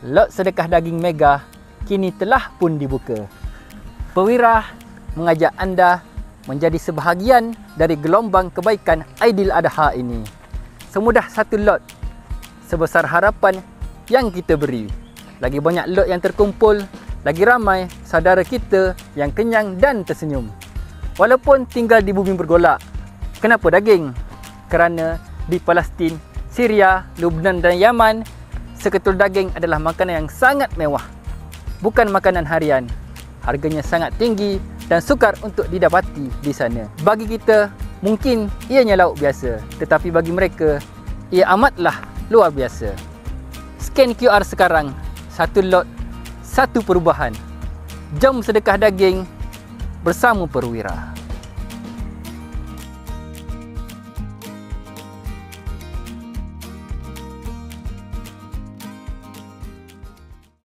Lot sedekah daging mega kini telah pun dibuka. Perwira mengajak anda menjadi sebahagian dari gelombang kebaikan Aidiladha ini. Semudah satu lot, sebesar harapan yang kita beri. Lagi banyak lot yang terkumpul, lagi ramai saudara kita yang kenyang dan tersenyum. Walaupun tinggal di bumi bergolak. Kenapa daging? Kerana di Palestin, Syria, Lebanon dan Yaman, seketul daging adalah makanan yang sangat mewah. Bukan makanan harian. Harganya sangat tinggi dan sukar untuk didapati di sana. Bagi kita, mungkin ianya lauk biasa. Tetapi bagi mereka, ia amatlah luar biasa. Scan QR sekarang. Satu lot, satu perubahan. Jom sedekah daging bersama Perwira.